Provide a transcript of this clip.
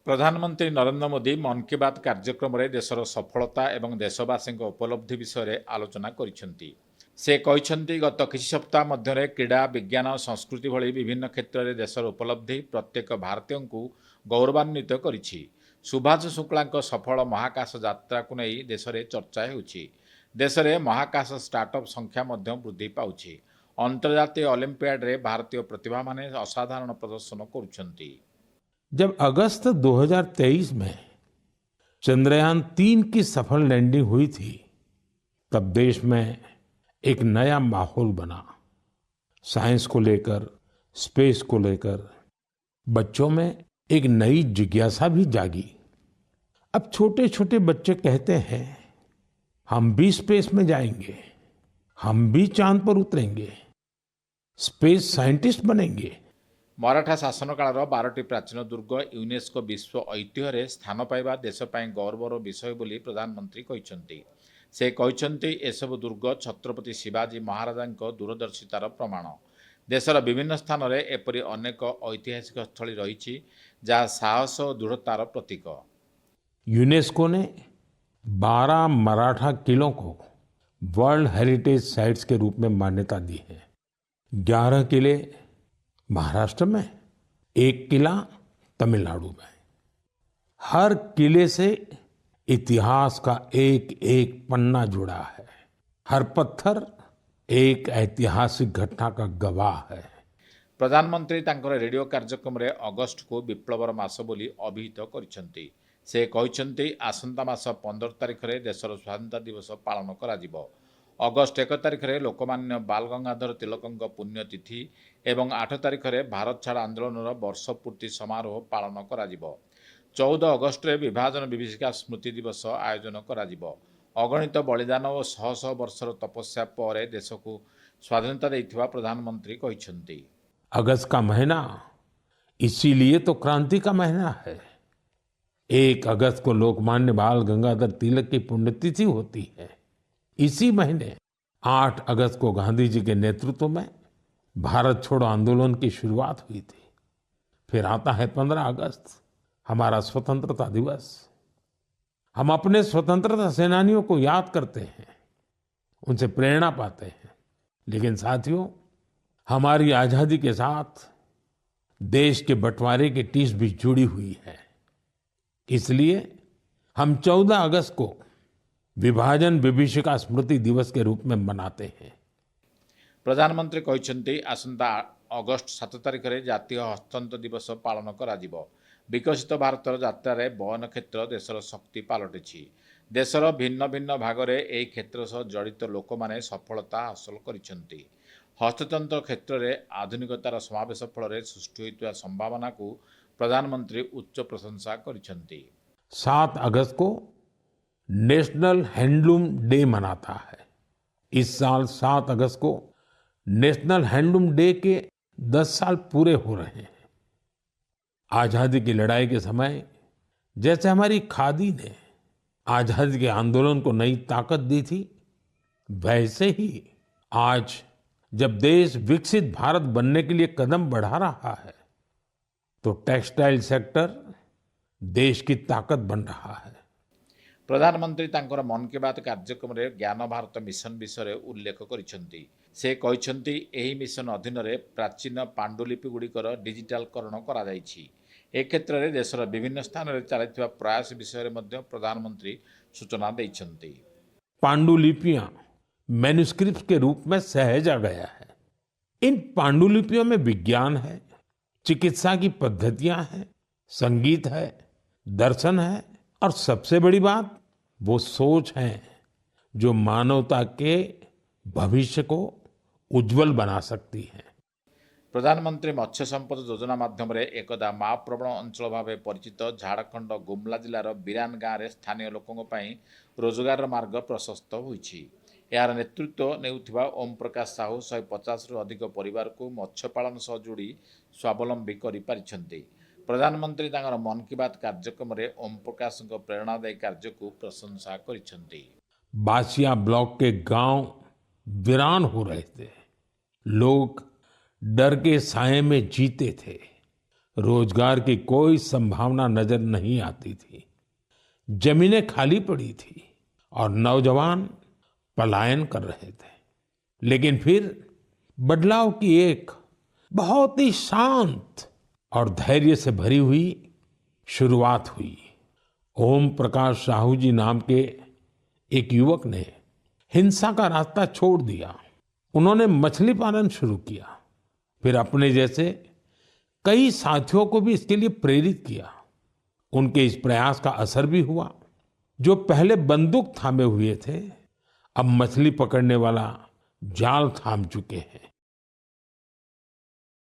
प्रधानमंत्री नरेंद्र मोदी मन की बात कार्यक्रम रे देशर सफलता एवं देशवासी उपलब्धि विषय आलोचना करिसेंती। से कहते गत किछि सप्ताह मध्य क्रीड़ा विज्ञान संस्कृति भली विभिन्न क्षेत्र में देशर उपलब्धि प्रत्येक भारतीय को गौरवान्वित करिछि। सुभाष शुक्ला सफल महाकाश यात्रा को नहीं देश में चर्चा होछि। देश में महाकाश स्टार्टअप संख्या मध्य वृद्धि पाउछि। अंतर्जातीय ओलंपियाड रे भारतीय प्रतिभा माने असाधारण प्रदर्शन करुछंती। जब अगस्त 2023 में चंद्रयान-3 की सफल लैंडिंग हुई थी, तब देश में एक नया माहौल बना। साइंस को लेकर, स्पेस को लेकर बच्चों में एक नई जिज्ञासा भी जागी। अब छोटे छोटे बच्चे कहते हैं, हम भी स्पेस में जाएंगे, हम भी चांद पर उतरेंगे, स्पेस साइंटिस्ट बनेंगे। मराठा शासन कालर 12टी प्राचीन दुर्ग यूनेस्को विश्व ऐतिह्य स्थान पाइबा देश ପାଇଁ गौरवर विषय बोली प्रधानमंत्री कहते। से कहते एसबु दुर्ग छत्रपति शिवाजी महाराज दूरदर्शितार प्रमाण। देशर विभिन्न स्थान में एपरी अनेक ऐतिहासिक स्थली रही जहाँ साहस और दृढ़तार प्रतीक। यूनेस्को ने 12 मराठा किलों को वर्ल्ड हेरिटेज साइट्स के रूप में मान्यता दी है। 11 किले महाराष्ट्र में, एक किला तमिलनाडु में। हर किले से इतिहास का एक एक पन्ना जुड़ा है। हर पत्थर एक ऐतिहासिक घटना का गवाह है। प्रधानमंत्री तांकर रेडियो कार्यक्रम रे अगस्त को विप्लवर मास बोली अभिहित करिसेंती। से कहते आसंता मास 15 तारिख रे देशर स्वाधीनता दिवस पालन करा जिवो। अगस्त 1 तारिख रे लोकमान्य बाल गंगाधर तिलकंक पुण्यतिथि एवं 8 तारिख रे भारत छाड़ आंदोलन वर्षपूर्ति समारोह पालन करा जिवो। 14 अगस्त रे विभाजन विभीषिका स्मृति दिवस आयोजन करा जिवो। अगणित बलिदान और शह शह वर्षर तपस्या पर देश को स्वाधीनता देइथिबा प्रधानमंत्री कहते। अगस्त का महीना इसीलिए तो क्रांति का महीना है। 1 अगस्त को लोकमान्य बाल गंगाधर तिलक की पुण्यतिथि होती है। इसी महीने 8 अगस्त को गांधी जी के नेतृत्व में भारत छोड़ो आंदोलन की शुरुआत हुई थी। फिर आता है 15 अगस्त, हमारा स्वतंत्रता दिवस। हम अपने स्वतंत्रता सेनानियों को याद करते हैं, उनसे प्रेरणा पाते हैं। लेकिन साथियों, हमारी आजादी के साथ देश के बंटवारे की टीस भी जुड़ी हुई है। इसलिए हम 14 अगस्त को विभाजन विभीषिका स्मृति दिवस के रूप में मनाते हैं। प्रधानमंत्री कहते आसंता अगस्त 7 तारिख रे जातीय हस्ततंत्र दिवस पालन करा जिवो। विकसित भारतर यात्रा रे बयन क्षेत्र देशर शक्ति पलटिछि। देशर भिन्न भिन्न भाग में यह क्षेत्र सह जड़ित लोक माने सफलता हासिल करिसेंती। हस्ततंत्र क्षेत्र में आधुनिकतार समावेश फल सृष्टि होइतबा संभावना को प्रधानमंत्री उच्च प्रशंसा करिसेंती। 7 अगस्त को नेशनल हैंडलूम डे मनाता है। इस साल 7 अगस्त को नेशनल हैंडलूम डे के 10 साल पूरे हो रहे हैं। आजादी की लड़ाई के समय जैसे हमारी खादी ने आजादी के आंदोलन को नई ताकत दी थी, वैसे ही आज जब देश विकसित भारत बनने के लिए कदम बढ़ा रहा है, तो टेक्सटाइल सेक्टर देश की ताकत बन रहा है। प्रधानमंत्री तांकर मन की बात कार्यक्रम में ज्ञान भारत मिशन विषय उल्लेख करिसेंती। से कहते एही मिशन अधीन रे प्राचीन पांडुलिपि गुड़िकर डिजिटालकरण करा जायछि। ए क्षेत्र में देशर विभिन्न स्थान में चलता प्रयास विषय में प्रधानमंत्री सूचना देइछंती। पांडुलिपियां मैन्युस्क्रिप्ट के रूप में सहेजा गया है। इन पांडुलिपियों में विज्ञान है, चिकित्सा की पद्धतियां हैं, संगीत है, दर्शन है और सबसे बड़ी बात वो सोच है जो मानवता के भविष्य को उज्जवल बना सकती है। प्रधानमंत्री मत्स्य संपद योजना माध्यम एकदा माओ प्रवण अंचल भाव परिचित झारखंड गुमला जिलार बिरान गाँव में स्थानीय लोकों पई रोजगार मार्ग प्रशस्त होइछि। यार नेतृत्व नेउथिबा ओम प्रकाश साहू 150 रु अधिक परिवार को मत्स्य पालन सह जोड़ी स्वावलंबी करि पारिछन्ति। प्रधानमंत्री तांकर मन की बात कार्यक्रम में ओम प्रकाश प्रेरणादायी कार्य को प्रशंसा करिछन्ति। बासिया ब्लॉक के गांव वीरान हो रहे थे। लोग डर के साये में जीते थे। रोजगार की कोई संभावना नजर नहीं आती थी। जमीनें खाली पड़ी थी और नौजवान पलायन कर रहे थे। लेकिन फिर बदलाव की एक बहुत ही शांत और धैर्य से भरी हुई शुरुआत हुई। ओम प्रकाश साहू जी नाम के एक युवक ने हिंसा का रास्ता छोड़ दिया। उन्होंने मछली पालन शुरू किया, फिर अपने जैसे कई साथियों को भी इसके लिए प्रेरित किया। उनके इस प्रयास का असर भी हुआ। जो पहले बंदूक थामे हुए थे, अब मछली पकड़ने वाला जाल थाम चुके हैं।